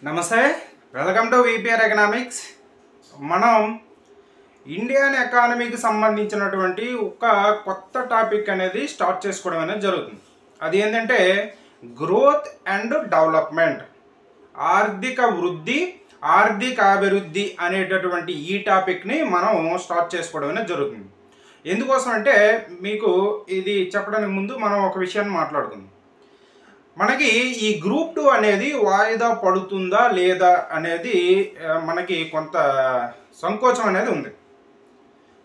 నమస్తే, welcome to VPR economics. మనం Indian ఎకానమీకి సంబంధించినటువంటి ఒక కొత్త టాపిక్ అనేది స్టార్ట్ చేసుకోవడం అనేది జరుగుతుంది. అది ఏంటంటే గ్రోత్ అండ్ డెవలప్మెంట్, ఆర్థిక వృద్ధి, ఆర్థిక అభివృద్ధి అనేటటువంటి ఈ టాపిక్ని మనం స్టార్ట్ చేసుకోవడం అనేది జరుగుతుంది. ఎందుకోసం అంటే మీకు ఇది చెప్పడానికి ముందు మనం ఒక విషయాన్ని మాట్లాడుకుందాం. మనకి ఈ గ్రూప్ 2 అనేది వాయిదా పడుతుందా లేదా అనేది మనకి కొంత సంకోచం అనేది ఉంది.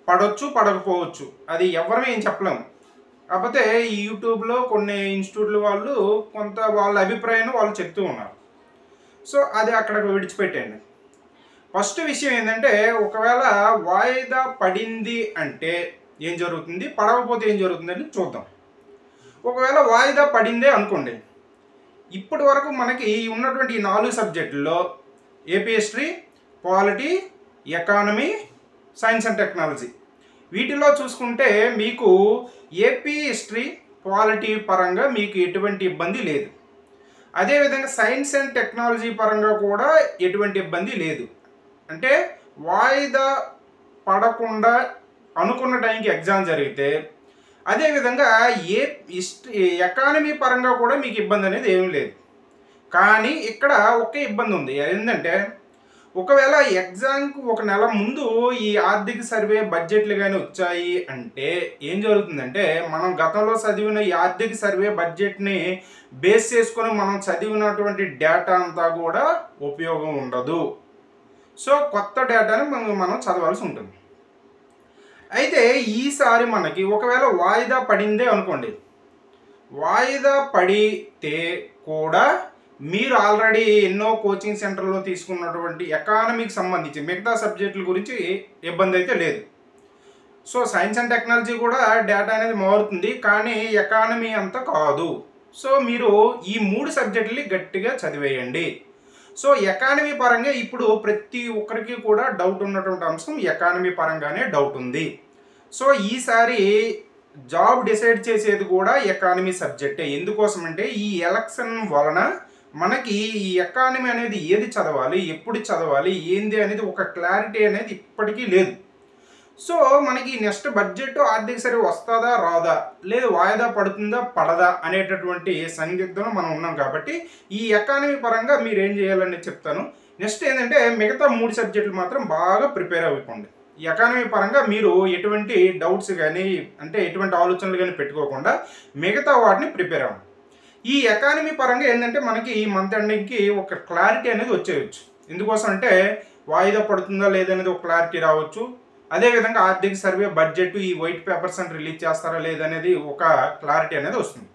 పడవచ్చు, పడకపోవచ్చు, అది ఎవరమే ఏం చెప్పలేము. కాకపోతే ఈ యూట్యూబ్లో కొన్ని ఇన్స్టిట్యూట్ల వాళ్ళు కొంత వాళ్ళ అభిప్రాయాన్ని వాళ్ళు చెప్తూ ఉన్నారు. సో అది అక్కడికి విడిచిపెట్టండి. ఫస్ట్ విషయం ఏంటంటే, ఒకవేళ వాయిదా పడింది అంటే ఏం జరుగుతుంది, పడకపోతే ఏం జరుగుతుందని చూద్దాం. ఒకవేళ వాయిదా పడిందే అనుకోండి, ఇప్పటి వరకు మనకి ఉన్నటువంటి ఈ 4 సబ్జెక్టుల్లో AP history, polity, economy, science and technology, వీటిలో చూసుకుంటే మీకు ఏపీ హిస్టరీ, పాలిటీ పరంగా మీకు ఎటువంటి ఇబ్బంది లేదు. అదేవిధంగా సైన్స్ అండ్ టెక్నాలజీ పరంగా కూడా ఎటువంటి ఇబ్బంది లేదు. అంటే వాయిదా పడకుండా అనుకున్న టైంకి ఎగ్జామ్ జరిగితే, అదేవిధంగా ఎకానమీ పరంగా కూడా మీకు ఇబ్బంది అనేది ఏమీ లేదు. కానీ ఇక్కడ ఒకే ఇబ్బంది ఉంది. ఏంటంటే, ఒకవేళ ఎగ్జామ్కు ఒక నెల ముందు ఈ ఆర్థిక సర్వే బడ్జెట్లు కానీ వచ్చాయి అంటే ఏం జరుగుతుందంటే, మనం గతంలో చదివిన ఈ ఆర్థిక సర్వే బడ్జెట్ని బేస్ చేసుకొని మనం చదివినటువంటి డేటా అంతా కూడా ఉపయోగం ఉండదు. సో కొత్త డేటాని మనం చదవాల్సి ఉంటుంది. అయితే ఈసారి మనకి ఒకవేళ వాయిదా పడిందే అనుకోండి, వాయిదా పడితే కూడా మీరు ఆల్రెడీ ఎన్నో కోచింగ్ సెంటర్లో తీసుకున్నటువంటి ఎకానమీకి సంబంధించి మిగతా సబ్జెక్టుల గురించి ఇబ్బంది అయితే లేదు. సో సైన్స్ అండ్ టెక్నాలజీ కూడా డేటా అనేది మారుతుంది, కానీ ఎకానమీ అంత కాదు. సో మీరు ఈ 3 సబ్జెక్టులు గట్టిగా చదివేయండి. సో ఎకానమీ పరంగా ఇప్పుడు ప్రతి ఒక్కరికి కూడా డౌట్ ఉన్నటువంటి అంశం ఎకానమీ పరంగానే డౌట్ ఉంది. సో ఈసారి జాబ్ డిసైడ్ చేసేది కూడా ఎకానమీ సబ్జెక్టే. ఎందుకోసం అంటే ఈ ఎలక్షన్ వలన మనకి ఈ ఎకానమీ అనేది ఏది చదవాలి, ఎప్పుడు చదవాలి, ఏంది అనేది ఒక క్లారిటీ అనేది ఇప్పటికీ లేదు. సో మనకి నెక్స్ట్ బడ్జెట్ ఆర్థిక సర్వే వస్తుందా రాదా, లేదు వాయిదా పడుతుందా పడదా అనేటటువంటి సందిగ్ధంలో మనం ఉన్నాం. కాబట్టి ఈ ఎకానమీ పరంగా మీరు ఏం చేయాలని చెప్తాను. నెక్స్ట్ ఏంటంటే, మిగతా 3 సబ్జెక్టులు మాత్రం బాగా ప్రిపేర్ అవ్వండి. ఈ ఎకానమీ పరంగా మీరు ఎటువంటి డౌట్స్ కానీ అంటే ఎటువంటి ఆలోచనలు కానీ పెట్టుకోకుండా మిగతా వాటిని ప్రిపేర్ అవ్వండి. ఈ ఎకానమీ పరంగా ఏంటంటే, మనకి ఈ మంత్ ఎండింగ్కి ఒక క్లారిటీ అనేది వచ్చేయచ్చు. ఎందుకోసం అంటే వాయిదా పడుతుందా లేదనేది ఒక క్లారిటీ రావచ్చు. అదేవిధంగా ఆర్థిక సర్వే బడ్జెట్ ఈ వైట్ పేపర్స్ అని రిలీజ్ చేస్తారా లేదనేది ఒక క్లారిటీ అనేది వస్తుంది.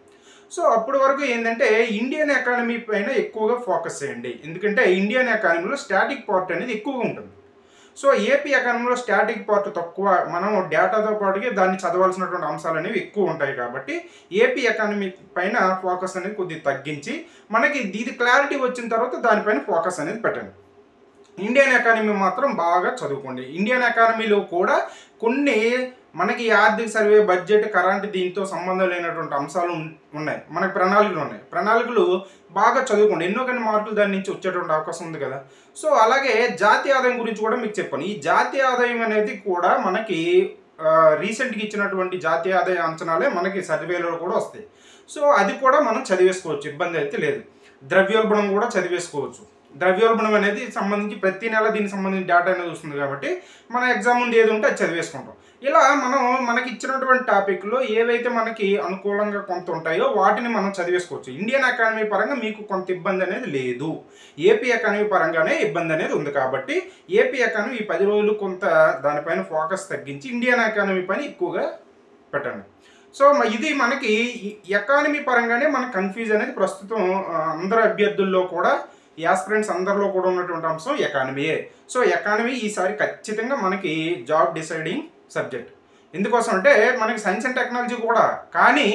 సో అప్పటి వరకు ఏంటంటే ఇండియన్ ఎకానమీ పైన ఎక్కువగా ఫోకస్ చేయండి. ఎందుకంటే ఇండియన్ ఎకానమీలో స్టాటిక్ పార్ట్ అనేది ఎక్కువగా ఉంటుంది. సో ఏపీ ఎకానమీలో స్టాటిక్ పార్ట్ తక్కువ, మనం డేటాతో పాటుగా దాన్ని చదవాల్సినటువంటి అంశాలు అనేవి ఎక్కువ ఉంటాయి. కాబట్టి ఏపీ ఎకానమీ పైన ఫోకస్ అనేది కొద్దిగా తగ్గించి మనకి ఇది క్లారిటీ వచ్చిన తర్వాత దానిపైన ఫోకస్ అనేది పెట్టండి. ఇండియన్ ఎకానమీ మాత్రం బాగా చదువుకోండి. ఇండియన్ ఎకానమీలో కూడా కొన్ని మనకి ఆర్థిక సర్వే బడ్జెట్ కరెంట్ దీంతో సంబంధం లేనటువంటి అంశాలు ఉన్నాయి. మనకి ప్రణాళికలు ఉన్నాయి. ప్రణాళికలు బాగా చదువుకోండి. ఎన్నో కొన్ని మార్కులు దాని నుంచి వచ్చేటువంటి అవకాశం ఉంది కదా. సో అలాగే జాతీయ ఆదాయం గురించి కూడా మీకు చెప్పాను. ఈ జాతీయ ఆదాయం అనేది కూడా మనకి రీసెంట్గా ఇచ్చినటువంటి జాతీయ ఆదాయ అంచనాలే మనకి సర్వేలో కూడా వస్తాయి. సో అది కూడా మనం చదివేసుకోవచ్చు, ఇబ్బంది అయితే లేదు. ద్రవ్యోల్బణం కూడా చదివేసుకోవచ్చు. ద్రవ్యోల్బణం అనేది సంబంధించి ప్రతి నెల దీనికి సంబంధించిన డేటా అనేది వస్తుంది. కాబట్టి మన ఎగ్జామ్ ముందు ఏది ఉంటే అది చదివేసుకుంటాం. ఇలా మనకి ఇచ్చినటువంటి టాపిక్లో ఏవైతే మనకి అనుకూలంగా కొంత ఉంటాయో వాటిని మనం చదివేసుకోవచ్చు. ఇండియన్ ఎకానమీ పరంగా మీకు కొంత ఇబ్బంది అనేది లేదు. ఏపీ ఎకానమీ పరంగానే ఇబ్బంది అనేది ఉంది. కాబట్టి ఏపీ ఎకానమీ ఈ 10 రోజులు కొంత దానిపైన ఫోకస్ తగ్గించి ఇండియన్ ఎకానమీ పైన ఎక్కువగా పెట్టండి. సో ఇది మనకి ఎకానమీ పరంగానే మనకి కన్ఫ్యూజ్ అనేది ప్రస్తుతం అందరు అభ్యర్థుల్లో కూడా, యాస్పిరెంట్స్ అందరిలో కూడా ఉన్నటువంటి అంశం ఎకానమీయే. సో ఎకానమీ ఈసారి ఖచ్చితంగా మనకి జాబ్ డిసైడింగ్ సబ్జెక్ట్. ఎందుకోసం అంటే మనకి సైన్స్ అండ్ టెక్నాలజీ కూడా, కానీ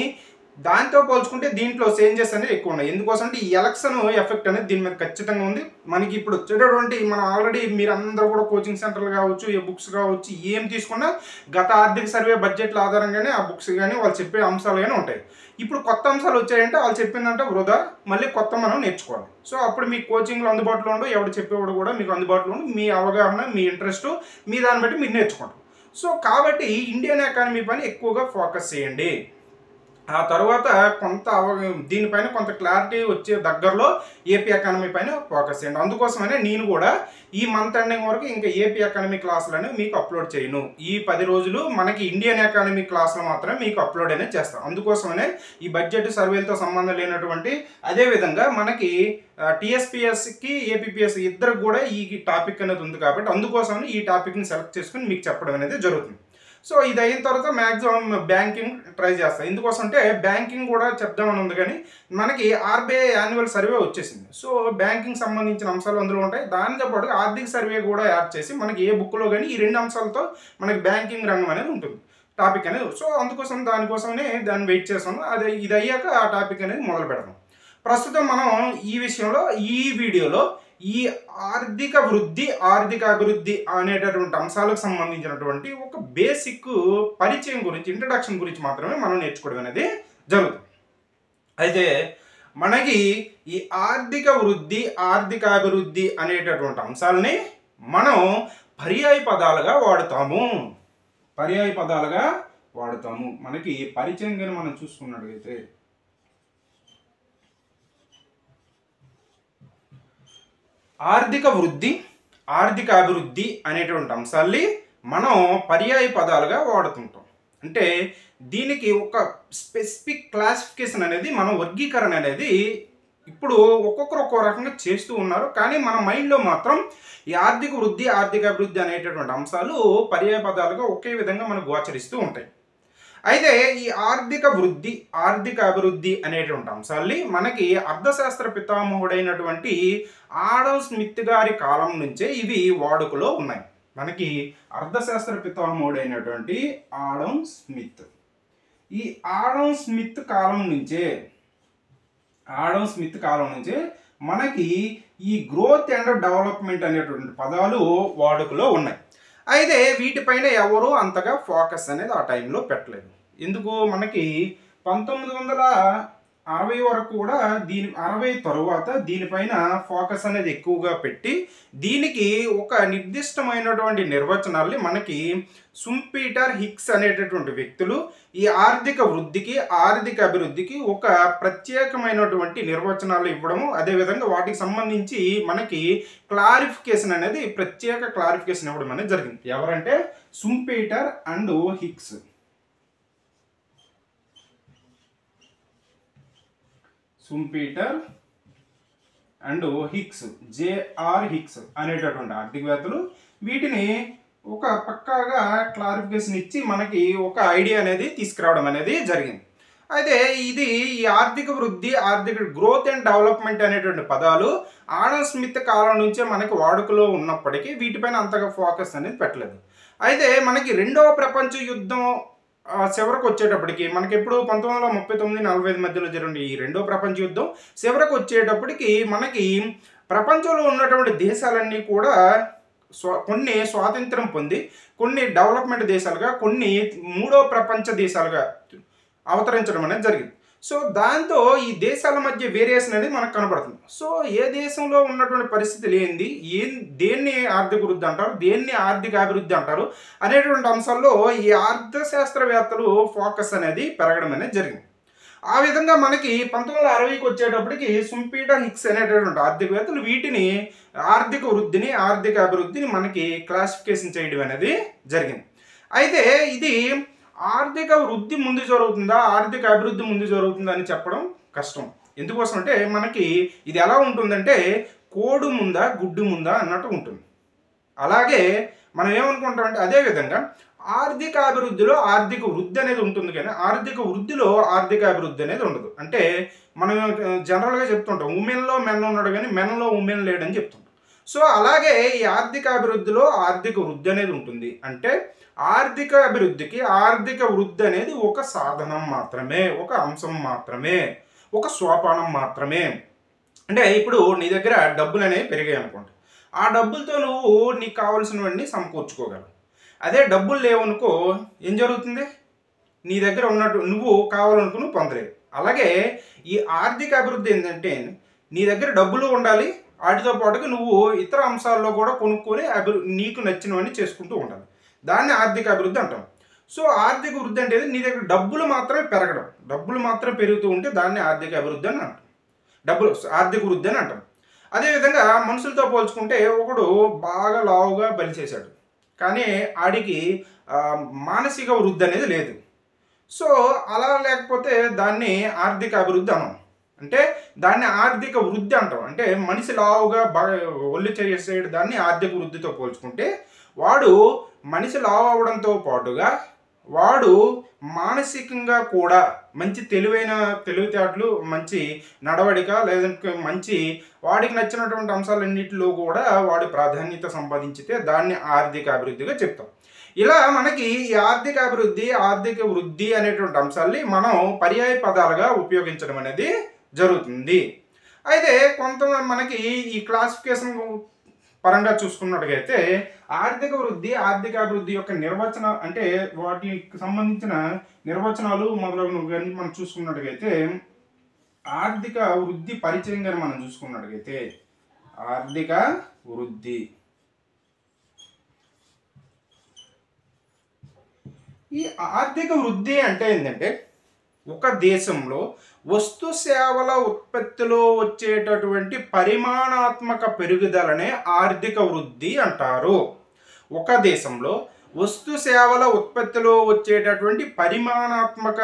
దాంతో పోల్చుకుంటే దీంట్లో చేంజెస్ అనేది ఎక్కువ ఉన్నాయి. ఎందుకోసం అంటే ఈ ఎలక్షన్ ఎఫెక్ట్ అనేది దీని మీద ఖచ్చితంగా ఉంది. మనకి ఇప్పుడు వచ్చేటటువంటి మనం ఆల్రెడీ మీరందరూ కూడా కోచింగ్ సెంటర్లు కావచ్చు, ఏ బుక్స్ కావచ్చు, ఏం తీసుకున్నా గత ఆర్థిక సర్వే బడ్జెట్ల ఆధారంగానే ఆ బుక్స్ కానీ వాళ్ళు చెప్పే అంశాలు కానీ ఉంటాయి. ఇప్పుడు కొత్త అంశాలు వచ్చాయంటే వాళ్ళు చెప్పిందంటే వృధా, మళ్ళీ కొత్త మనం నేర్చుకోవాలి. సో అప్పుడు మీ కోచింగ్లో అందుబాటులో ఉండవు, ఎవరు చెప్పేవాడు కూడా మీకు అందుబాటులో ఉండు, మీ అవగాహన, మీ ఇంట్రెస్ట్, మీ దాన్ని బట్టి మీరు నేర్చుకుంటారు. సో కాబట్టి ఇండియన్ ఎకానమీ పైన ఎక్కువగా ఫోకస్ చేయండి. ఆ తర్వాత దీనిపైన కొంత క్లారిటీ వచ్చే దగ్గరలో ఏపీ ఎకానమీ పైన ఫోకస్ చేయండి. అందుకోసమనే నేను కూడా ఈ మంత్ ఎండింగ్ వరకు ఇంకా ఏపీ ఎకానమీ క్లాసులు అనేవి మీకు అప్లోడ్ చేయను. ఈ 10 రోజులు మనకి ఇండియన్ ఎకానమీ క్లాసులు మాత్రమే మీకు అప్లోడ్ అనేది చేస్తాను. అందుకోసమనే ఈ బడ్జెట్ సర్వేలతో సంబంధం లేనటువంటి, అదేవిధంగా మనకి టీఎస్పీఎస్కి ఏపీపీఎస్ ఇద్దరికి కూడా ఈ టాపిక్ అనేది ఉంది కాబట్టి అందుకోసమని ఈ టాపిక్ని సెలెక్ట్ చేసుకుని మీకు చెప్పడం అనేది జరుగుతుంది. సో ఇది అయిన తర్వాత మ్యాక్సిమం బ్యాంకింగ్ ట్రై చేస్తాను. ఎందుకోసం అంటే బ్యాంకింగ్ కూడా చెప్దామని ఉంది, కానీ మనకి ఆర్బీఐ యాన్యువల్ సర్వే వచ్చేసింది. సో బ్యాంకింగ్ సంబంధించిన అంశాలు అందులో ఉంటాయి. దానితో పాటు ఆర్థిక సర్వే కూడా యాడ్ చేసి మనకి ఏ బుక్లో కానీ ఈ 2 అంశాలతో మనకి బ్యాంకింగ్ రంగం అనేది ఉంటుంది, టాపిక్ అనేది. సో అందుకోసం దానికోసమే దాన్ని వెయిట్ చేస్తాను. ఇది అయ్యాక ఆ టాపిక్ అనేది మొదలు పెడతాం. ప్రస్తుతం మనం ఈ విషయంలో ఈ వీడియోలో ఈ ఆర్థిక వృద్ధి, ఆర్థిక అభివృద్ధి అనేటటువంటి అంశాలకు సంబంధించినటువంటి ఒక బేసిక్ పరిచయం గురించి, ఇంట్రడక్షన్ గురించి మాత్రమే మనం నేర్చుకోవడం అనేది జరుగుతుంది. అయితే మనకి ఈ ఆర్థిక వృద్ధి, ఆర్థిక అభివృద్ధి అనేటటువంటి అంశాలని మనం పర్యాయ పదాలుగా వాడుతాము. మనకి పరిచయం కానీ మనం చూసుకున్నట్లయితే ఆర్థిక వృద్ధి, ఆర్థిక అభివృద్ధి అనేటువంటి అంశాల్ని మనం పర్యాయ పదాలుగా వాడుతుంటాం. అంటే దీనికి ఒక స్పెసిఫిక్ క్లాసిఫికేషన్ అనేది, మనం వర్గీకరణ అనేది ఇప్పుడు ఒక్కొక్కరు ఒక్కో రకంగా చేస్తూ ఉన్నారు. కానీ మన మైండ్లో మాత్రం ఈ ఆర్థిక వృద్ధి, ఆర్థిక అభివృద్ధి అనేటటువంటి అంశాలు పర్యాయ పదాలుగా ఒకే విధంగా మనకు గోచరిస్తూ ఉంటాయి. అయితే ఈ ఆర్థిక వృద్ధి, ఆర్థిక అభివృద్ధి అనేటువంటి అంశాల్ని మనకి అర్థశాస్త్ర పితామహుడైనటువంటి ఆడమ్ స్మిత్ గారి కాలం నుంచే ఇవి వాడుకలో ఉన్నాయి. మనకి అర్థశాస్త్ర పితామహుడైనటువంటి ఆడమ్ స్మిత్, ఈ ఆడమ్ స్మిత్ కాలం నుంచే మనకి ఈ గ్రోత్ అండ్ డెవలప్మెంట్ అనేటువంటి పదాలు వాడుకలో ఉన్నాయి. అయితే వీటిపైన ఎవరు అంతగా ఫోకస్ అనేది ఆ టైంలో పెట్టలేదు. ఎందుకు, మనకి 1960 వరకు కూడా 60 తరువాత దీనిపైన ఫోకస్ అనేది ఎక్కువగా పెట్టి దీనికి ఒక నిర్దిష్టమైనటువంటి నిర్వచనాల్ని మనకి సుంపీటర్ హిక్స్ అనేటటువంటి వ్యక్తులు ఈ ఆర్థిక వృద్ధికి, ఆర్థిక అభివృద్ధికి ఒక ప్రత్యేకమైనటువంటి నిర్వచనాలు ఇవ్వడము, అదేవిధంగా వాటికి సంబంధించి మనకి క్లారిఫికేషన్ అనేది, ప్రత్యేక క్లారిఫికేషన్ ఇవ్వడం అనేది జరిగింది. ఎవరంటే Schumpeter and Hicks. Schumpeter and Hicks, J R Hicks అనేటటువంటి ఆర్థికవేత్తలు వీటిని ఒక పక్కాగా క్లారిఫికేషన్ ఇచ్చి మనకి ఒక ఐడియా అనేది తీసుకురావడం అనేది జరిగింది. అయితే ఇది ఈ ఆర్థిక వృద్ధి, ఆర్థిక గ్రోత్ అండ్ డెవలప్మెంట్ అనేటువంటి పదాలు ఆడమ్ స్మిత్ కాలం నుంచే మనకి వాడుకలో ఉన్నప్పటికీ వీటిపైన అంతగా ఫోకస్ అనేది పెట్టలేదు. అయితే మనకి 2వ ప్రపంచ యుద్ధం చివరకు వచ్చేటప్పటికి మనకి ఎప్పుడు 1939-45 మధ్యలో జరిగిన ఈ 2వ ప్రపంచ యుద్ధం చివరకు వచ్చేటప్పటికి మనకి ప్రపంచంలో ఉన్నటువంటి దేశాలన్నీ కూడా కొన్ని స్వాతంత్రం పొంది, కొన్ని డెవలప్మెంట్ దేశాలుగా, కొన్ని 3వ ప్రపంచ దేశాలుగా అవతరించడం అనేది జరిగింది. సో దాంతో ఈ దేశాల మధ్య వేరియేషన్ అనేది మనకు కనబడుతుంది. సో ఏ దేశంలో ఉన్నటువంటి పరిస్థితులు ఏంది, దేన్ని ఆర్థిక వృద్ధి అంటారు, దేన్ని ఆర్థిక అభివృద్ధి అంటారు అనేటువంటి అంశాల్లో ఈ అర్థశాస్త్రవేత్తలు ఫోకస్ అనేది పెరగడం అనేది జరిగింది. ఆ విధంగా మనకి 1960కి వచ్చేటప్పటికి సుంపీటర్ హిక్స్ అనేటటువంటి ఆర్థికవేత్తలు వీటిని ఆర్థిక వృద్ధిని, ఆర్థిక అభివృద్ధిని మనకి క్లాసిఫికేషన్ చేయడం అనేది జరిగింది. అయితే ఇది ఆర్థిక వృద్ధి ముందు జరుగుతుందా, ఆర్థిక అభివృద్ధి ముందు జరుగుతుందా అని చెప్పడం కష్టం. ఎందుకోసం అంటే మనకి ఇది ఎలా ఉంటుందంటే కోడి ముందా గుడ్డు ముందా అన్నట్టు ఉంటుంది. అలాగే మనం ఏమనుకుంటామంటే అదేవిధంగా ఆర్థిక అభివృద్ధిలో ఆర్థిక వృద్ధి అనేది ఉంటుంది, కానీ ఆర్థిక వృద్ధిలో ఆర్థిక అభివృద్ధి అనేది ఉండదు. అంటే మనం జనరల్గా చెప్తుంటాం ఉమెన్లో మెన్ ఉన్నాడు కానీ మెన్లో ఉమెన్ లేడని చెప్తుంటాం. సో అలాగే ఈ ఆర్థిక అభివృద్ధిలో ఆర్థిక వృద్ధి అనేది ఉంటుంది. అంటే ఆర్థిక అభివృద్ధికి ఆర్థిక వృద్ధి అనేది ఒక సాధనం మాత్రమే, ఒక అంశం మాత్రమే, ఒక సోపానం మాత్రమే. అంటే ఇప్పుడు నీ దగ్గర డబ్బులు అనేవి పెరిగాయి అనుకోండి, ఆ డబ్బులతో నువ్వు నీకు కావాల్సినవన్నీ సమకూర్చుకోగలవు. అదే డబ్బులు లేవనుకో ఏం జరుగుతుంది, నీ దగ్గర ఉన్నట్టు నువ్వు కావాలనుకుని పొందలేవు. అలాగే ఈ ఆర్థిక అభివృద్ధి ఏంటంటే నీ దగ్గర డబ్బులు ఉండాలి, వాటితో పాటుగా నువ్వు ఇతర అంశాల్లో కూడా కొనుక్కొని నీకు నచ్చినవన్నీ చేసుకుంటూ ఉండాలి. దాన్ని ఆర్థిక అభివృద్ధి అంటాం. సో ఆర్థిక వృద్ధి అంటే నీ దగ్గర డబ్బులు మాత్రమే పెరగడం, డబ్బులు మాత్రమే పెరుగుతూ ఉంటే దాన్ని ఆర్థిక అభివృద్ధి అని అంటాం. ఆర్థిక వృద్ధి అని అంటాం. అదేవిధంగా మనుషులతో పోల్చుకుంటే ఒకడు బాగా లావుగా బలిచేశాడు, కానీ ఆడికి మానసిక వృద్ధి అనేది లేదు. సో అలా లేకపోతే దాన్ని ఆర్థిక అభివృద్ధి అనం. అంటే దాన్ని ఆర్థిక వృద్ధి అంటాం. అంటే మనిషి లావుగా బాగా ఒళ్ళు చేసేడు దాన్ని ఆర్థిక వృద్ధితో పోల్చుకుంటే వాడు మనిషి లావు అవడంతో పాటుగా వాడు మానసికంగా కూడా మంచి తెలివితేటలు, మంచి నడవడిక, లేదంటే మంచి వాడికి నచ్చినటువంటి అంశాలన్నింటిలో కూడా వాడి ప్రాధాన్యత సంపాదించితే దాన్ని ఆర్థిక అభివృద్ధిగా చెప్తాం. ఇలా మనకి ఈ ఆర్థిక అభివృద్ధి, ఆర్థిక వృద్ధి అనేటువంటి అంశాల్ని మనం పర్యాయ పదాలుగా ఉపయోగించడం అనేది జరుగుతుంది. అయితే మనకి ఈ క్లాసిఫికేషన్ పరంగా చూసుకున్నట్టుగైతే ఆర్థిక వృద్ధి, ఆర్థిక అభివృద్ధి యొక్క నిర్వచన అంటే వాటికి సంబంధించిన నిర్వచనాలు మొదలగునవి కానీ మనం చూసుకున్నట్టుగైతే ఆర్థిక వృద్ధి పరిచయం కానీ మనం చూసుకున్నట్టుగైతే ఆర్థిక వృద్ధి ఈ ఆర్థిక వృద్ధి అంటే ఏంటంటే ఒక దేశంలో వస్తు సేవల ఉత్పత్తిలో వచ్చేటటువంటి పరిమాణాత్మక పెరుగుదలనే ఆర్థిక వృద్ధి అంటారు. ఒక దేశంలో వస్తు సేవల ఉత్పత్తిలో వచ్చేటటువంటి పరిమాణాత్మక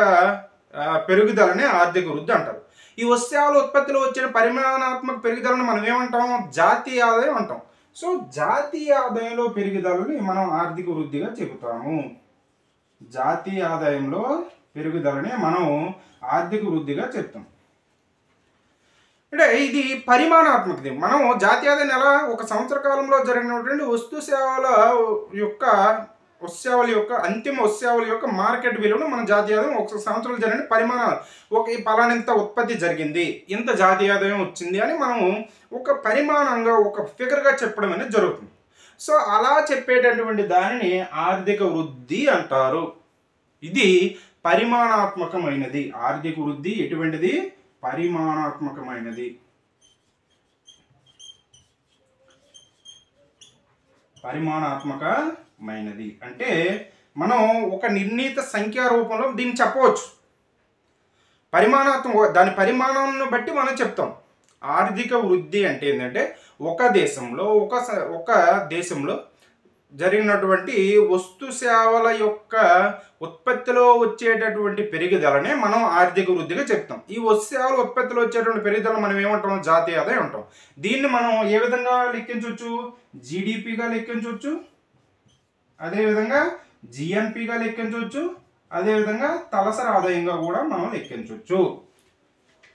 పెరుగుదలనే ఆర్థిక వృద్ధి అంటారు. ఈ వస్తు సేవల ఉత్పత్తిలో వచ్చే పరిమాణాత్మక పెరుగుదలను మనం ఏమంటాం, జాతీయ ఆదాయం అంటాం. సో జాతీయ ఆదాయంలో పెరుగుదలని మనం ఆర్థిక వృద్ధిగా చెబుతాము. జాతీయ ఆదాయంలో పెరుగుదలనే మనం ఆర్థిక వృద్ధిగా చెప్తాం. అంటే ఇది పరిమాణాత్మకది. మనం జాతీయ ఆదాయం ఎలా ఒక సంవత్సర కాలంలో జరిగినటువంటి వస్తు సేవల అంతిమ వస్తు సేవల యొక్క మార్కెట్ విలువను మన జాతీయ ఆదాయం ఒక సంవత్సరంలో జరిగిన పరిమాణాలు, ఒక పలానింత ఉత్పత్తి జరిగింది, ఇంత జాతీయ ఆదాయం వచ్చింది అని మనం ఒక పరిమాణంగా ఒక ఫిగర్గా చెప్పడం అనేది జరుగుతుంది. సో అలా చెప్పేటటువంటి దానిని ఆర్థిక వృద్ధి అంటారు. ఇది పరిమాణాత్మకమైనది. ఆర్థిక వృద్ధి ఎటువంటిది, పరిమాణాత్మకమైనది. పరిమాణాత్మకమైనది అంటే మనం ఒక నిర్ణీత సంఖ్యా రూపంలో దీన్ని చెప్పవచ్చు. దాని పరిమాణాన్ని బట్టి మనం చెప్తాం. ఆర్థిక వృద్ధి అంటే ఏంటంటే ఒక దేశంలో జరిగినటువంటి వస్తు సేవల యొక్క ఉత్పత్తిలో వచ్చేటటువంటి పెరుగుదలనే మనం ఆర్థిక వృద్ధిగా చెప్తాం. ఈ వస్తు సేవల ఉత్పత్తిలో వచ్చేటువంటి పెరుగుదల మనం ఏమంటాం, జాతీయ ఆదాయం అంటాం. దీన్ని మనం ఏ విధంగా లెక్కించవచ్చు, జీడిపిగా లెక్కించవచ్చు, అదేవిధంగా జిఎన్పిగా లెక్కించవచ్చు, అదేవిధంగా తలసరి ఆదాయంగా కూడా మనం లెక్కించవచ్చు.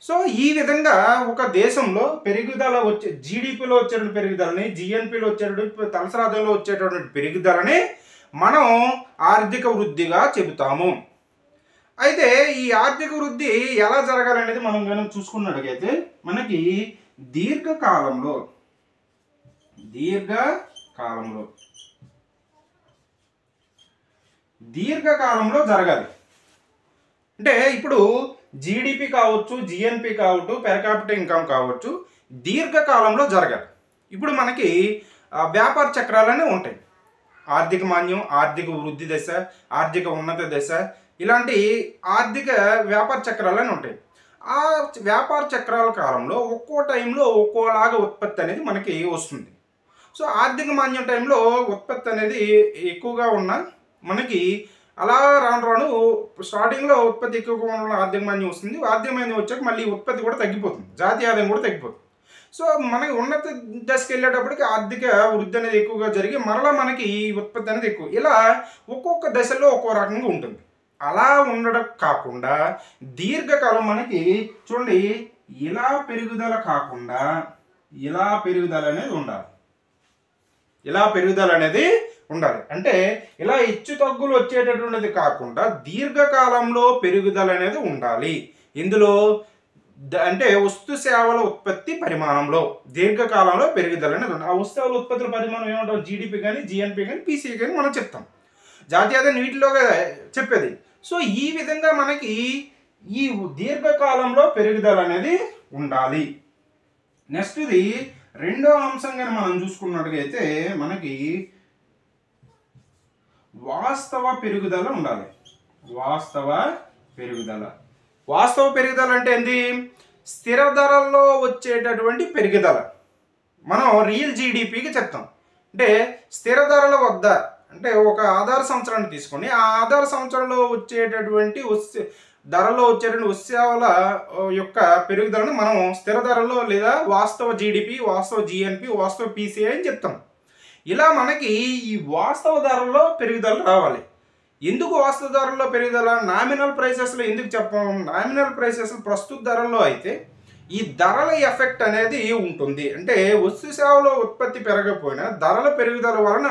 సో ఈ విధంగా ఒక దేశంలో పెరుగుదల జీడిపిలో వచ్చేటువంటి పెరుగుదలని, జిఎన్పిలో వచ్చేటువంటి తలసరి ఆదాయంలో వచ్చేటటువంటి పెరుగుదలని మనం ఆర్థిక వృద్ధిగా చెబుతాము. అయితే ఈ ఆర్థిక వృద్ధి ఎలా జరగాలనేది మనం కనుక చూసుకున్నట్టుగైతే మనకి దీర్ఘకాలంలో జరగాలి. అంటే ఇప్పుడు జీడిపి కావచ్చు, జిఎన్పి కావచ్చు, పెర్ క్యాపిటల్ ఇన్కమ్ కావచ్చు, దీర్ఘకాలంలో జరగాలి. ఇప్పుడు మనకి వ్యాపార చక్రాలనే ఉంటాయి. ఆర్థిక మాన్యం, ఆర్థిక వృద్ధి దశ, ఆర్థిక ఉన్నత దశ, ఇలాంటి ఆర్థిక వ్యాపార చక్రాలనే ఉంటాయి. ఆ వ్యాపార చక్రాల కాలంలో ఒక్కో టైంలో ఒక్కోలాగా ఉత్పత్తి అనేది మనకి వస్తుంది. సో ఆర్థిక మాన్యం టైంలో ఉత్పత్తి అనేది ఎక్కువగా ఉన్న మనకి అలా రాను స్టార్టింగ్లో ఉత్పత్తి ఎక్కువగా ఉన్న ఆర్థిక మాన్యం వస్తుంది. ఆర్థిక మాన్యం వచ్చాక మళ్ళీ ఉత్పత్తి కూడా తగ్గిపోతుంది, జాతీయ ఆదాయం కూడా తగ్గిపోతుంది. సో మనకి ఉన్నత దశకి వెళ్ళేటప్పటికి ఆర్థిక వృద్ధి అనేది ఎక్కువగా జరిగి మరలా మనకి ఉత్పత్తి అనేది ఎక్కువ. ఇలా ఒక్కొక్క దశలో ఒక్కో రకంగా ఉంటుంది. అలా ఉండడం కాకుండా దీర్ఘకాలం మనకి చూడండి, ఇలా పెరుగుదల కాకుండా ఇలా పెరుగుదల అనేది ఉండాలి. ఇలా పెరుగుదల అనేది ఉండాలి. అంటే ఇలా హెచ్చు తగ్గులు వచ్చేటటువంటిది కాకుండా దీర్ఘకాలంలో పెరుగుదల అనేది ఉండాలి. ఇందులో అంటే వస్తు సేవల ఉత్పత్తి పరిమాణంలో దీర్ఘకాలంలో పెరుగుదల అనేది ఉండాలి. ఆ వస్తు సేవల ఉత్పత్తుల పరిమాణం ఏమంటాం? జీడిపి కానీ, జిఎన్పి కానీ, పిసిఐ కానీ మనం చెప్తాం. జాతీయ ఆదాయం వీటిలోగా చెప్పేది. సో ఈ విధంగా మనకి ఈ దీర్ఘకాలంలో పెరుగుదల అనేది ఉండాలి. నెక్స్ట్ ఇది రెండో అంశంగా మనం చూసుకున్నట్టుగైతే మనకి వాస్తవ పెరుగుదల ఉండాలి. వాస్తవ పెరుగుదల అంటే ఏంది? స్థిర ధరల్లో వచ్చేటటువంటి పెరుగుదల మనం రియల్ జీడిపికి చెప్తాం. అంటే స్థిర ధరల వద్ద అంటే ఒక ఆధార సంవత్సరాన్ని తీసుకొని ఆ ఆధార సంవత్సరంలో వచ్చేటటువంటి ధరలో వచ్చేటువంటి ఉత్సవాల యొక్క పెరుగుదలను మనం స్థిర ధరలో లేదా వాస్తవ జీడిపి, వాస్తవ జిఎన్పి, వాస్తవ పిసిఐ అని చెప్తాం. ఇలా మనకి ఈ వాస్తవ ధరల్లో పెరుగుదల రావాలి. ఎందుకు వాస్తవ ధరల్లో పెరుగుదల? నామినల్ ప్రైసెస్లో ఎందుకు చెప్పాం? నామినల్ ప్రైసెస్ ప్రస్తుత ధరల్లో అయితే ఈ ధరల ఎఫెక్ట్ అనేది ఉంటుంది. అంటే వస్తు సేవలో ఉత్పత్తి పెరగకపోయినా ధరల పెరుగుదల వలన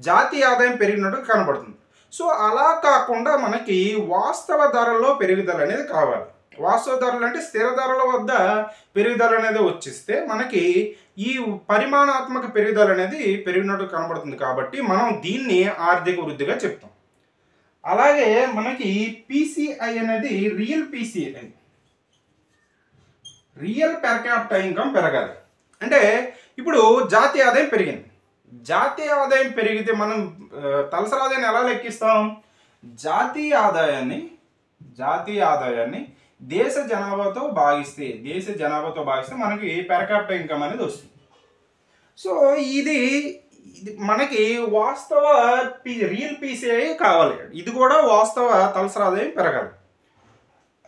జాతీయ ఆదాయం పెరిగినట్టు కనబడుతుంది. సో అలా కాకుండా మనకి వాస్తవ ధరల్లో పెరుగుదల అనేది కావాలి. వాస్తవ ధరలు అంటే స్థిర ధరల వద్ద పెరుగుదల అనేది వచ్చిస్తే మనకి ఈ పరిమాణాత్మక పెరుగుదల అనేది పెరిగినట్టు కనబడుతుంది. కాబట్టి మనం దీన్ని ఆర్థిక వృద్ధిగా చెప్తాం. అలాగే మనకి పిసిఐ అనేది real PCI, real per capital income పెరగాలి. అంటే ఇప్పుడు జాతీయ ఆదాయం పెరిగింది. జాతీయ ఆదాయం పెరిగితే మనం తలసరి ఆదాయాన్ని ఎలా లెక్కిస్తాం? జాతీయ ఆదాయాన్ని దేశ జనాభాతో భాగిస్తే మనకి పర్ క్యాపిటల్ ఇన్కమ్ అనేది వస్తుంది. సో ఇది మనకి వాస్తవ రియల్ పిసిఐ కావాలి. ఇది కూడా వాస్తవ తలసరి ఆదాయం పెరగాలి.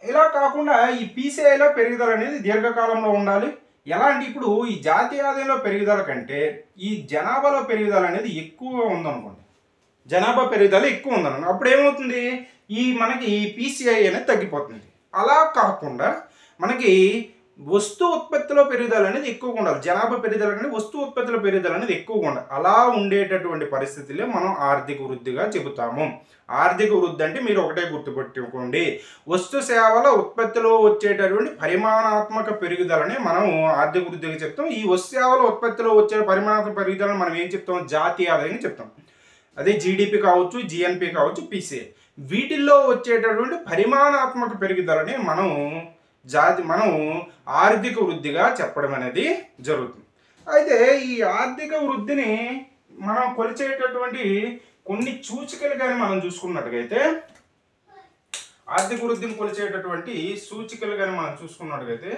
ఇలా కాకుండా ఈ పిసిఐలో పెరుగుదల అనేది దీర్ఘకాలంలో ఉండాలి. ఎలా అంటే ఇప్పుడు ఈ జాతీయ ఆదాయంలో పెరుగుదల కంటే ఈ జనాభాలో పెరుగుదల అనేది ఎక్కువగా ఉందనుకోండి. జనాభా పెరుగుదల ఎక్కువ ఉందనుకోండి. అప్పుడు ఏమవుతుంది? మనకి ఈ పిసిఐ అనేది తగ్గిపోతుంది. అలా కాకుండా మనకి వస్తు ఉత్పత్తిలో పెరుగుదల అనేది ఎక్కువగా ఉండాలి. జనాభా పెరుగుదల కంటే వస్తు ఉత్పత్తిలో పెరుగుదల అనేది ఎక్కువగా ఉండాలి. అలా ఉండేటటువంటి పరిస్థితులే మనం ఆర్థిక వృద్ధిగా చెబుతాము. ఆర్థిక వృద్ధి అంటే మీరు ఒకటే గుర్తుపెట్టుకోండి, వస్తు సేవల ఉత్పత్తిలో వచ్చేటటువంటి పరిమాణాత్మక పెరుగుదలని మనం ఆర్థిక వృద్ధిగా చెప్తాం. ఈ వస్తు సేవల ఉత్పత్తిలో వచ్చే పరిమాణాత్మక పెరుగుదలను మనం ఏం చెప్తాం? జాతీయ ఆదాయం చెప్తాం. అదే జీడిపి కావచ్చు, జిఎన్పి కావచ్చు, పిసిఐ. వీటిల్లో వచ్చేటటువంటి పరిమాణాత్మక పెరుగుదలని మనం ఆర్థిక వృద్ధిగా చెప్పడం అనేది జరుగుతుంది. అయితే ఈ ఆర్థిక వృద్ధిని మనం కొలిచేటటువంటి కొన్ని సూచికలు కానీ మనం చూసుకున్నట్టుగైతే, ఆర్థిక వృద్ధిని కొలిచేటటువంటి సూచికలు కానీ మనం చూసుకున్నట్టుగైతే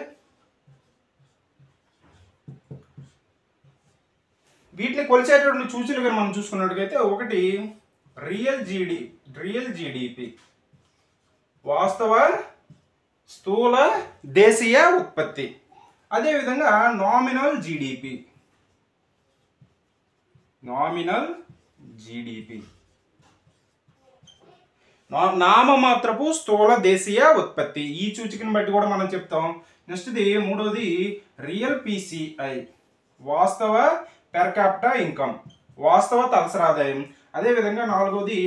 వీటిని కొలిచేటటువంటి సూచనలు కానీ మనం చూసుకున్నట్టుగైతే ఒకటి రియల్ జీడిపి, వాస్తవ స్థూల దేశీయ ఉత్పత్తి. అదేవిధంగా నామినల్ జీడిపి, నామమాత్రపు స్థూల దేశీయ ఉత్పత్తి. ఈ సూచికను బట్టి కూడా మనం చెప్తాం. నెక్స్ట్ది మూడవది రియల్ పిసిఐ, వాస్తవ పెర్ క్యాపిటల్ ఇన్కమ్, వాస్తవ తలసరి ఆదాయం. అదేవిధంగా నాలుగవది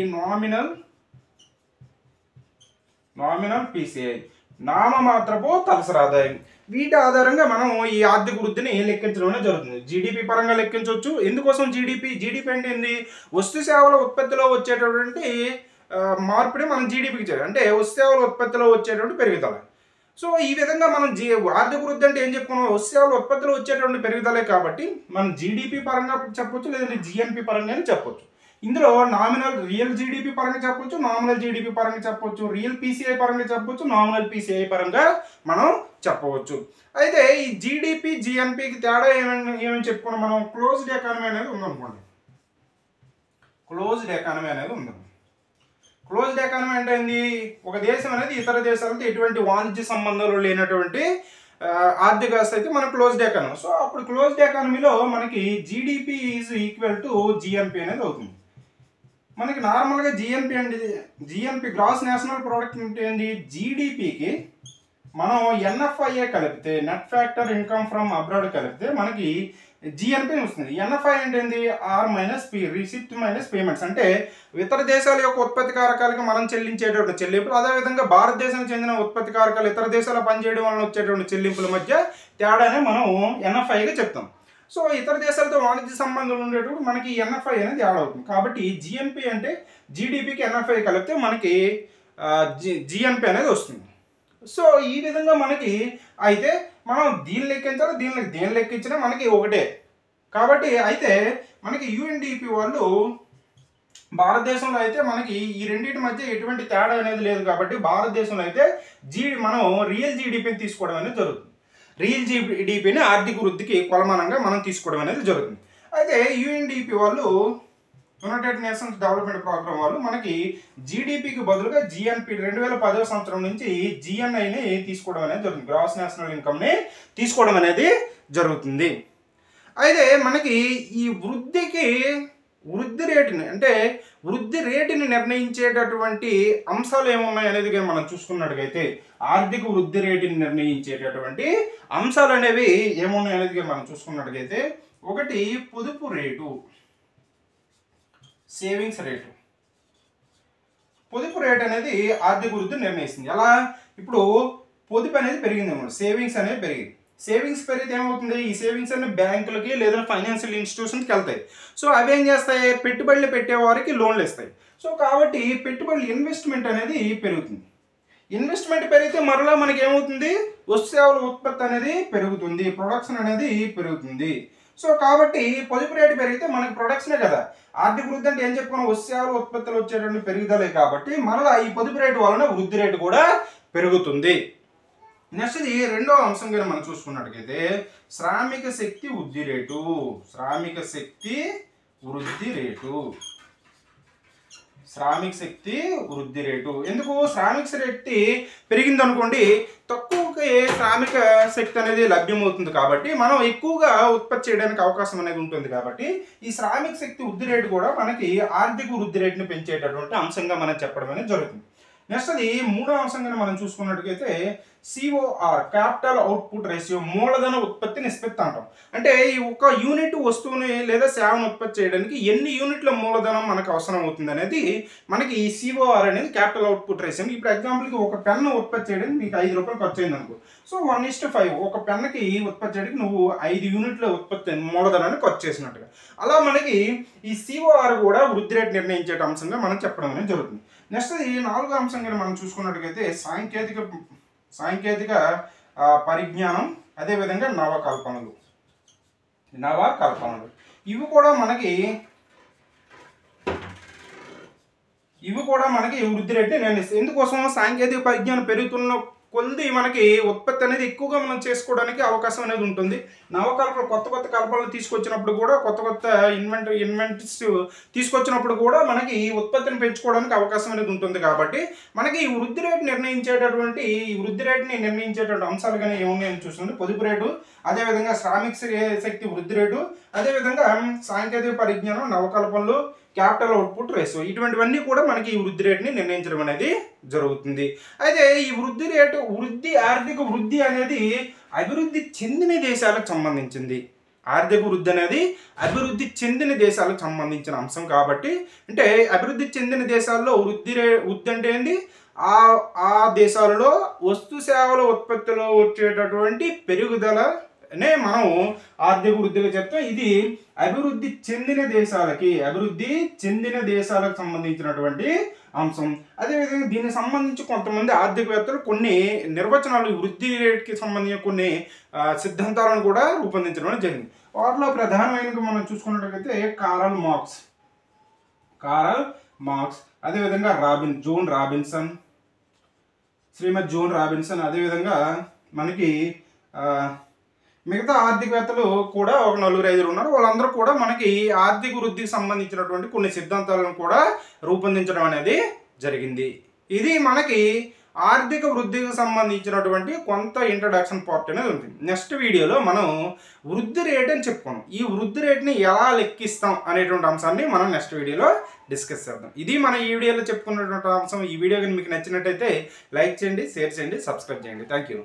నామినల్ పిసిఐ, నామమాత్రపు తలసరి ఆదాయం. వీటి ఆధారంగా మనం ఈ ఆర్థిక వృద్ధిని లెక్కించడం జరుగుతుంది. జీడిపి పరంగా లెక్కించవచ్చు. ఎందుకోసం జీడిపి అంటే ఏంది? వస్తు సేవల ఉత్పత్తిలో వచ్చేటటువంటి మార్పుని మనం జీడిపికి చేయాలి. అంటే వస్తు సేవల ఉత్పత్తిలో వచ్చేటువంటి పెరుగుదల. సో ఈ విధంగా మనం ఆర్థిక వృద్ధి అంటే ఏం చెప్పుకున్నాం? వస్తు సేవల ఉత్పత్తిలో వచ్చేటువంటి పెరుగుదలే. కాబట్టి మనం జీడిపి పరంగా చెప్పొచ్చు, లేదంటే జిఎన్పి పరంగా చెప్పొచ్చు. ఇందులో రియల్ జీడిపి పరంగా చెప్పొచ్చు, నామినల్ జీడిపి పరంగా చెప్పొచ్చు, రియల్ పిసిఐ పరంగా చెప్పొచ్చు, నామినల్ పిసిఐ పరంగా మనం చెప్పవచ్చు. అయితే ఈ జీడిపి జిఎన్పికి తేడా ఏమని చెప్పుకున్నాం మనం? క్లోజ్డ్ ఎకానమీ అనేది ఉందనుకోండి. క్లోజ్డ్ ఎకానమీ అంటే ఏంది? ఒక దేశం అనేది ఇతర దేశాలతో ఎటువంటి వాణిజ్య సంబంధాలు లేనటువంటి ఆర్థిక వ్యవస్థ అయితే మన క్లోజ్డ్ ఎకానమీ. సో అప్పుడు క్లోజ్డ్ ఎకానమీలో మనకి GDP is equal to GNP అనేది అవుతుంది. మనకి నార్మల్గా జిఎన్పి గ్రాస్ నేషనల్ ప్రోడక్ట్ అంటే ఏంటి? జీడిపికి మనం ఎన్ఎఫ్ఐఏ కలిపితే net factor income from abroad కలిపితే మనకి జిఎన్పి వస్తుంది. ఎన్ఎఫ్ఐ అంటే ఏంది? R minus P, receipt minus payments. అంటే ఇతర దేశాల యొక్క ఉత్పత్తి కారకాలకి మనం చెల్లించేటటువంటి చెల్లింపులు, అదేవిధంగా భారతదేశానికి చెందిన ఉత్పత్తి కారకాలు ఇతర దేశాల పనిచేయడం వలన వచ్చేటువంటి చెల్లింపుల మధ్య తేడానే మనం ఎన్ఎఫ్ఐగా చెప్తాం. సో ఇతర దేశాలతో వాణిజ్య సంబంధాలు ఉండేటప్పుడు మనకి ఎన్ఎఫ్ఐ అనేది యాడ్ అవుతుంది. కాబట్టి జిఎన్పి అంటే జీడిపికి ఎన్ఎఫ్ఐ కలిపితే మనకి జిఎన్పి అనేది వస్తుంది. సో ఈ విధంగా మనకి అయితే మనం దీన్ని లెక్కించాలి, దేని లెక్కించినా మనకి ఒకటే. కాబట్టి అయితే మనకి యుఎన్డిపి వాళ్ళు భారతదేశంలో అయితే మనకి ఈ రెండింటి మధ్య ఎటువంటి తేడా అనేది లేదు. కాబట్టి భారతదేశంలో అయితే మనం రియల్ జీడిపిని తీసుకోవడం అనేది జరుగుతుంది. రియల్ జీడిపిని ఆర్థిక వృద్ధికి కొలమానంగా మనం తీసుకోవడం అనేది జరుగుతుంది. అయితే యుఎన్డిపి వాళ్ళు, యునైటెడ్ నేషన్స్ డెవలప్మెంట్ ప్రోగ్రామ్ వాళ్ళు, మనకి జీడిపికి బదులుగా జిఎన్పి 2010 సంవత్సరం నుంచి జిఎన్ఐని తీసుకోవడం అనేది జరుగుతుంది. గ్రాస్ నేషనల్ ఇన్కమ్ని తీసుకోవడం అనేది జరుగుతుంది. అయితే మనకి ఈ వృద్ధి రేటుని అంటే వృద్ధి రేటుని నిర్ణయించేటటువంటి అంశాలు ఏమున్నాయి అనేది మనం చూసుకున్నట్టుగైతే, ఆర్థిక వృద్ధి రేటుని నిర్ణయించేటటువంటి అంశాలు అనేవి ఏమున్నాయి అనేది మనం చూసుకున్నట్టుగైతే, ఒకటి పొదుపు రేటు, సేవింగ్స్ రేటు. పొదుపు రేట్ అనేది ఆర్థిక వృద్ధిని నిర్ణయిస్తుంది. ఎలా? ఇప్పుడు పొదుపు అనేది పెరిగింది అన్నమాట, సేవింగ్స్ అనేది పెరిగింది. సేవింగ్స్ పెరిగితే ఏమవుతుంది? ఈ సేవింగ్స్ అన్ని బ్యాంకులకి లేదా ఫైనాన్షియల్ ఇన్స్టిట్యూషన్కి వెళ్తాయి. సో అవి ఏం చేస్తాయి? పెట్టుబడులు పెట్టేవారికి లోన్లు ఇస్తాయి. సో కాబట్టి పెట్టుబడులు ఇన్వెస్ట్మెంట్ అనేది పెరుగుతుంది. ఇన్వెస్ట్మెంట్ పెరిగితే మరలా మనకి ఏమవుతుంది? వస్తు సేవల ఉత్పత్తి అనేది పెరుగుతుంది, ప్రొడక్షన్ అనేది పెరుగుతుంది. సో కాబట్టి పొదుపు రేటు పెరిగితే మనకి ప్రొడక్షనే కదా. ఆర్థిక వృద్ధి అంటే ఏం చెప్పుకున్నాం? వస్తు సేవల ఉత్పత్తులు వచ్చేటువంటి పెరుగుదలే. కాబట్టి మరలా ఈ పొదుపు రేటు వలన వృద్ధి రేటు కూడా పెరుగుతుంది. నెక్స్ట్ ఇది రెండో అంశంగా మనం చూసుకున్నట్టుగైతే శ్రామిక శక్తి వృద్ధి రేటు. శ్రామిక శక్తి వృద్ధి రేటు. శ్రామిక శక్తి వృద్ధి రేటు ఎందుకు? శ్రామిక శక్తి పెరిగింది అనుకోండి, తక్కువకి శ్రామిక శక్తి అనేది లభ్యమవుతుంది. కాబట్టి మనం ఎక్కువగా ఉత్పత్తి చేయడానికి అవకాశం అనేది ఉంటుంది. కాబట్టి ఈ శ్రామిక శక్తి వృద్ధి రేటు కూడా మనకి ఆర్థిక వృద్ధి రేటుని పెంచేటటువంటి అంశంగా మనం చెప్పడం అనేది జరుగుతుంది. నెక్స్ట్ అది మూడో అంశంగా మనం చూసుకున్నట్టుగైతే సిఓఆర్, క్యాపిటల్ అవుట్పుట్ రేషియో, మూలధన ఉత్పత్తి నిష్పత్తి అంటాం. అంటే ఈ ఒక యూనిట్ వస్తువుని లేదా సేవను ఉత్పత్తి చేయడానికి ఎన్ని యూనిట్ల మూలధనం మనకు అవసరం అవుతుంది అనేది మనకి ఈ సిఓఆర్ అనేది క్యాపిటల్ అవుట్పుట్ రేషియో. ఇప్పుడు ఎగ్జాంపుల్కి ఒక పెన్ను ఉత్పత్తి చేయడానికి మీకు 5 రూపాయలు ఖర్చు అయింది అనుకో. సో 1:5 ఒక పెన్నుకి ఉత్పత్తి చేయడానికి నువ్వు 5 యూనిట్ల ఉత్పత్తి మూలధనాన్ని ఖర్చు చేసినట్టుగా. అలా మనకి ఈ సిఓఆర్ కూడా వృద్ధి రేటు నిర్ణయించే అంశంగా మనం చెప్పడం అనేది జరుగుతుంది. నెక్స్ట్ ఈ నాలుగో అంశంగా మనం చూసుకున్నట్టుగైతే సాంకేతిక పరిజ్ఞానం, అదేవిధంగా నవకల్పనలు. ఇవి కూడా మనకి వృద్ధి రేటుని నిర్ణయిస్తాయి. ఎందుకోసం? సాంకేతిక పరిజ్ఞానం పెరుగుతున్న కొద్ది మనకి ఉత్పత్తి అనేది ఎక్కువగా మనం చేసుకోవడానికి అవకాశం అనేది ఉంటుంది. నవకల్పన కొత్త కల్పనలు తీసుకొచ్చినప్పుడు కూడా, కొత్త ఇన్వెంట్స్ తీసుకొచ్చినప్పుడు కూడా మనకి ఈ ఉత్పత్తిని పెంచుకోవడానికి అవకాశం అనేది ఉంటుంది. కాబట్టి మనకి ఈ వృద్ధి రేటు నిర్ణయించేటటువంటి అంశాలు కానీ ఏమున్నాయని చూస్తుంది. పొదుపు రేటు, అదేవిధంగా శ్రామిక శక్తి వృద్ధి రేటు, అదేవిధంగా సాంకేతిక పరిజ్ఞానం, నవకల్పనలు, క్యాపిటల్ అవుట్పుట్ రేషియో, ఇటువంటివన్నీ కూడా మనకి ఈ వృద్ధి రేటుని నిర్ణయించడం అనేది జరుగుతుంది. అయితే ఈ ఆర్థిక వృద్ధి అనేది అభివృద్ధి చెందిన దేశాలకు సంబంధించింది. ఆర్థిక వృద్ధి అనేది అభివృద్ధి చెందిన దేశాలకు సంబంధించిన అంశం. కాబట్టి అంటే అభివృద్ధి చెందిన దేశాల్లో వృద్ధి అంటే ఏంటి? ఆ దేశాలలో వస్తు సేవల ఉత్పత్తిలో వచ్చేటటువంటి పెరుగుదలనే మనం ఆర్థిక వృద్ధిగా చెప్తాం. ఇది అభివృద్ధి చెందిన దేశాలకు సంబంధించినటువంటి అంశం. అదేవిధంగా దీనికి సంబంధించి కొంతమంది ఆర్థికవేత్తలు కొన్ని నిర్వచనాలు, వృద్ధి రేటుకి సంబంధించిన కొన్ని సిద్ధాంతాలను కూడా రూపొందించడం జరిగింది. వాటిలో ప్రధానమైనవి మనం చూసుకున్నట్లయితే కారల్ మార్క్స్, అదేవిధంగా శ్రీమతి జోన్ రాబిన్సన్, అదేవిధంగా మనకి మిగతా ఆర్థికవేత్తలు కూడా ఒక 4-5 ఉన్నారు. వాళ్ళందరూ కూడా మనకి ఆర్థిక వృద్ధికి సంబంధించినటువంటి కొన్ని సిద్ధాంతాలను కూడా రూపొందించడం అనేది జరిగింది. ఇది మనకి ఆర్థిక వృద్ధికి సంబంధించినటువంటి కొంత ఇంట్రడక్షన్ పార్ట్ అనేది ఉంటుంది. నెక్స్ట్ వీడియోలో మనం వృద్ధి రేట్ అని చెప్పుకున్నాం. ఈ వృద్ధి రేట్ని ఎలా లెక్కిస్తాం అనేటువంటి అంశాన్ని మనం నెక్స్ట్ వీడియోలో డిస్కస్ చేద్దాం. ఇది మన ఈ వీడియోలో చెప్పుకున్నటువంటి అంశం. ఈ వీడియో కానీ మీకు నచ్చినట్టయితే లైక్ చేయండి, షేర్ చేయండి, సబ్స్క్రైబ్ చేయండి. Thank you.